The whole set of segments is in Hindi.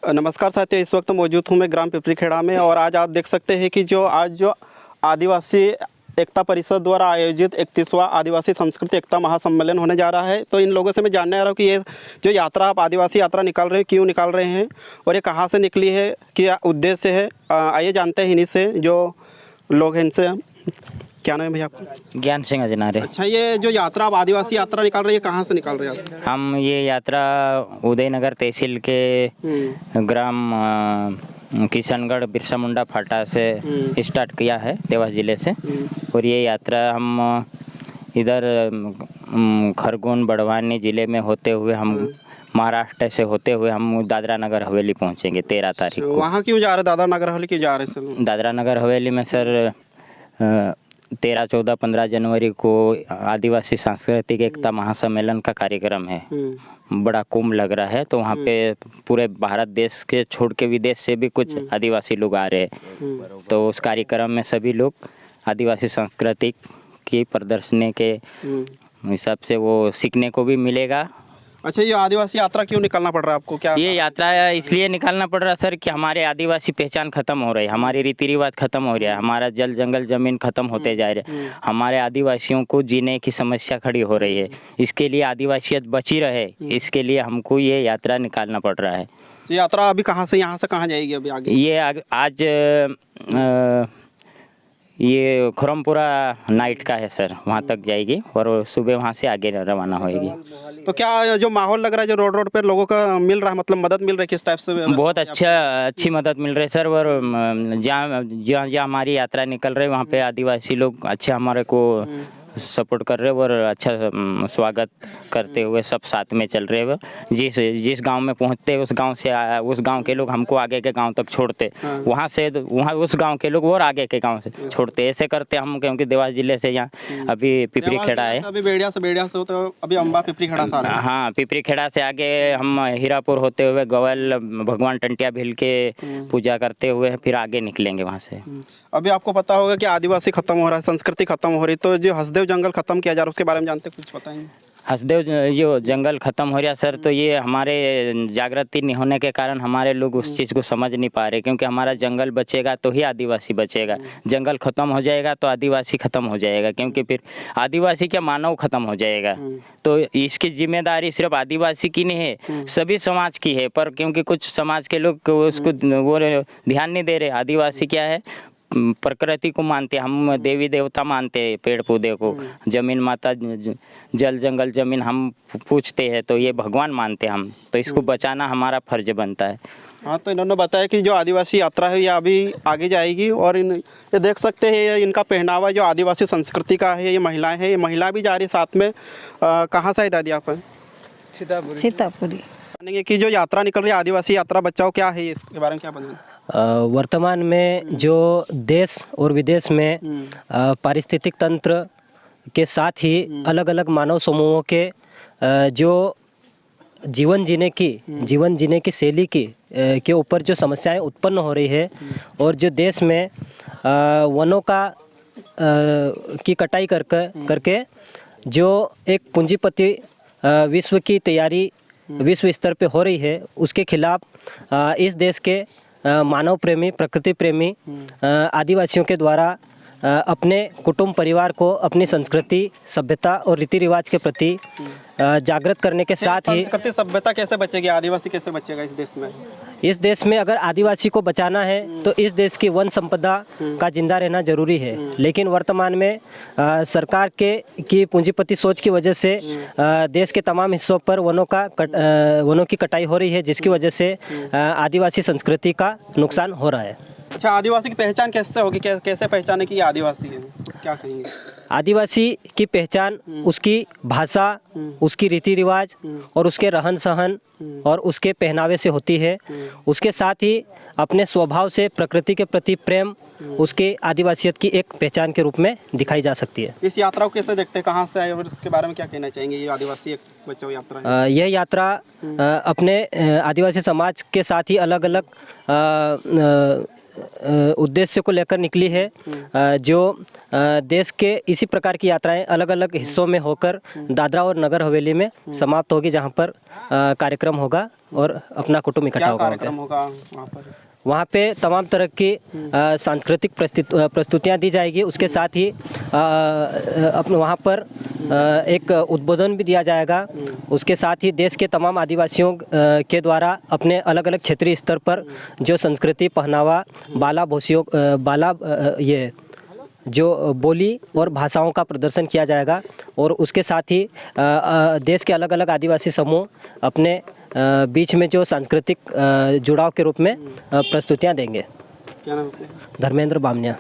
नमस्कार साथियों, इस वक्त मौजूद हूँ मैं ग्राम पिपरीखेड़ा में और आज आप देख सकते हैं कि जो आदिवासी एकता परिषद द्वारा आयोजित 31वां आदिवासी संस्कृति एकता महासम्मेलन होने जा रहा है। तो इन लोगों से मैं जानने आ रहा हूँ कि ये जो यात्रा आप आदिवासी यात्रा निकाल रहे हैं, क्यों निकाल रहे हैं और ये कहाँ से निकली है, क्या उद्देश्य है। आइए जानते हैं इन्हीं से, जो लोग हैं इनसे। क्या नाम है भैया आपका? ज्ञान सिंह अजनारे। अच्छा, ये जो यात्रा आप आदिवासी यात्रा निकाल रही है, कहाँ से निकाल रहे हैं? हम ये यात्रा उदयनगर तहसील के ग्राम किशनगढ़ बिरसा मुंडा फाटा से स्टार्ट किया है, देवास जिले से। और ये यात्रा हम इधर खरगोन बड़वानी जिले में होते हुए हम महाराष्ट्र से होते हुए हम दादरा नगर हवेली पहुंचेंगे 13 तारीख को। वहाँ क्यों जा रहे? दादरा नगर हवेली क्यों जा रहे हैं सर? दादरा नगर हवेली में सर 13, 14, 15 जनवरी को आदिवासी सांस्कृतिक एकता महासम्मेलन का कार्यक्रम है। बड़ा कुंभ लग रहा है, तो वहाँ पे पूरे भारत देश के छोड़ के विदेश से भी कुछ आदिवासी लोग आ रहे हैं। तो उस कार्यक्रम में सभी लोग आदिवासी सांस्कृतिक की प्रदर्शनी के हिसाब से वो सीखने को भी मिलेगा। अच्छा, ये आदिवासी यात्रा क्यों निकालना पड़ रहा है आपको? क्या ये यात्रा इसलिए निकालना पड़ रहा है सर कि हमारे आदिवासी पहचान खत्म हो रही है, हमारी रीति रिवाज खत्म हो रहा है, हमारा जल जंगल जमीन खत्म होते जा रहे हैं, हमारे आदिवासियों को जीने की समस्या खड़ी हो रही है। इसके लिए आदिवासियत बची रहे, इसके लिए हमको ये यात्रा निकालना पड़ रहा है। तो यात्रा अभी कहाँ से, यहाँ से कहाँ जाएगी अभी आगे? ये आज ये खुरमपुरा नाइट का है सर, वहाँ तक जाएगी और सुबह वहाँ से आगे रवाना होएगी। तो क्या जो माहौल लग रहा है, जो रोड पे लोगों का मिल रहा है, मतलब मदद मिल रही है किस टाइप से? बहुत अच्छी मदद मिल रही है सर। और जहाँ हमारी यात्रा निकल रही है वहाँ पे आदिवासी लोग अच्छे हमारे को सपोर्ट कर रहे हैं और अच्छा स्वागत करते हुए सब साथ में चल रहे हैं। जिस गांव में पहुंचते उस गांव के लोग हमको आगे के गांव तक छोड़ते, वहां से वहां उस गांव के लोग और आगे के गांव से छोड़ते। ऐसे करते हम, क्योंकि देवास जिले से यहाँ अभी पिपरीखेड़ा है। अभी बेड़िया से हो तो अभी अम्बा पिपरीखेड़ा से आ रहे हैं। हाँ, पिपरीखेड़ा से आगे हम हीरापुर होते हुए गवल भगवान टंटिया भील के पूजा करते हुए फिर आगे निकलेंगे वहाँ से। अभी आपको पता होगा कि आदिवासी खत्म हो रहा है, संस्कृति खत्म हो रही, तो जो हसदेव जंगल खत्म किया जा रहा है उसके बारे में जानते कुछ बताएंगे? हसदेव जो जंगल खत्म हो रहा सर, तो ये हमारे जागृति नहीं होने के कारण हमारे लोग उस चीज़ को समझ नहीं पा रहे। क्योंकि हमारा जंगल बचेगा तो ही आदिवासी बचेगा, जंगल खत्म हो जाएगा तो आदिवासी खत्म हो जाएगा, क्योंकि फिर आदिवासी क्या मानव खत्म हो जाएगा। तो इसकी जिम्मेदारी सिर्फ आदिवासी की नहीं है, सभी समाज की है। पर क्योंकि कुछ समाज के लोग उसको वो ध्यान नहीं दे रहे। आदिवासी क्या है, प्रकृति को मानते, हम देवी देवता मानते हैं, पेड़ पौधे को, जमीन माता, जल जंगल जमीन हम पूछते हैं, तो ये भगवान मानते हम। तो इसको बचाना हमारा फर्ज बनता है। हाँ, तो इन्होंने बताया कि जो आदिवासी यात्रा है ये अभी आगे जाएगी और ये देख सकते हैं इनका पहनावा जो आदिवासी संस्कृति का है। ये महिलाएं हैं, ये महिला भी जा रही है साथ में। कहाँ से दादी आप? सीतापुरी। जानेंगे कि जो यात्रा निकल रही है आदिवासी यात्रा बचाओ, क्या है इसके बारे में क्या बताएं? वर्तमान में जो देश और विदेश में पारिस्थितिक तंत्र के साथ ही अलग अलग मानव समूहों के जो जीवन जीने की शैली के ऊपर जो समस्याएं उत्पन्न हो रही है, और जो देश में वनों का की कटाई करके जो एक पूंजीपति विश्व की तैयारी विश्व स्तर पे हो रही है, उसके खिलाफ इस देश के मानव प्रेमी, प्रकृति प्रेमी आदिवासियों के द्वारा अपने कुटुंब परिवार को अपनी संस्कृति, सभ्यता और रीति रिवाज के प्रति जागृत करने के साथ ही संस्कृति सभ्यता कैसे बचेगी, आदिवासी कैसे बचेगा इस देश में? इस देश में अगर आदिवासी को बचाना है तो इस देश की वन संपदा का जिंदा रहना जरूरी है। लेकिन वर्तमान में सरकार की पूंजीपति सोच की वजह से देश के तमाम हिस्सों पर वनों की कटाई हो रही है, जिसकी वजह से आदिवासी संस्कृति का नुकसान हो रहा है। अच्छा, आदिवासी की पहचान कैसे होगी, कैसे पहचाने की आदिवासी है, क्या कहेंगे? आदिवासी की पहचान उसकी भाषा, उसकी रीति रिवाज और उसके रहन सहन और उसके पहनावे से होती है। उसके साथ ही अपने स्वभाव से प्रकृति के प्रति प्रेम उसके आदिवासियत की एक पहचान के रूप में दिखाई जा सकती है। इस यात्रा को कैसे देखते हैं, कहाँ से आए और इसके बारे में क्या कहना चाहेंगे? ये आदिवासी एक बचाओ यात्रा है। यह यात्रा अपने आदिवासी समाज के साथ ही अलग अलग उद्देश्य को लेकर निकली है, जो देश के इसी प्रकार की यात्राएं अलग अलग हिस्सों में होकर दादरा और नगर हवेली में समाप्त होगी, जहां पर कार्यक्रम होगा और अपना कुटुंब इकट्ठा क्या होगा। कार्यक्रम होगा वहाँ पर? वहाँ पे तमाम तरह की सांस्कृतिक प्रस्तुतियाँ दी जाएगी। उसके साथ ही अपने वहाँ पर एक उद्बोधन भी दिया जाएगा। उसके साथ ही देश के तमाम आदिवासियों के द्वारा अपने अलग अलग क्षेत्रीय स्तर पर जो संस्कृति, पहनावा, ये जो बोली और भाषाओं का प्रदर्शन किया जाएगा। और उसके साथ ही देश के अलग अलग आदिवासी समूह अपने बीच में जो सांस्कृतिक जुड़ाव के रूप में प्रस्तुतियाँ देंगे। क्या नाम है? धर्मेंद्र बामनिया।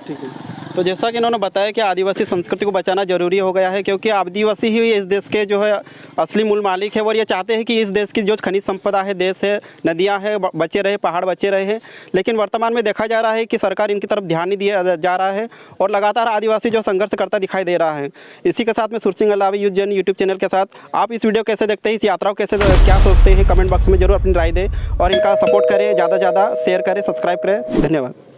ठीक है। तो जैसा कि इन्होंने बताया कि आदिवासी संस्कृति को बचाना जरूरी हो गया है, क्योंकि आदिवासी ही इस देश के जो है असली मूल मालिक है और ये चाहते हैं कि इस देश की जो खनिज संपदा है, देश है, नदियां हैं, बचे रहे, पहाड़ बचे रहे हैं। लेकिन वर्तमान में देखा जा रहा है कि सरकार इनकी तरफ ध्यान नहीं दिया जा रहा है और लगातार आदिवासी जो संघर्ष करता दिखाई दे रहा है। इसी के साथ में सुरसिंह अलावी यूथ जन यूट्यूब चैनल के साथ आप इस वीडियो कैसे देखते हैं, इस यात्रा को कैसे, क्या सोचते हैं, कमेंट बॉक्स में जरूर अपनी राय दें और इनका सपोर्ट करें, ज़्यादा से ज़्यादा शेयर करें, सब्सक्राइब करें। धन्यवाद।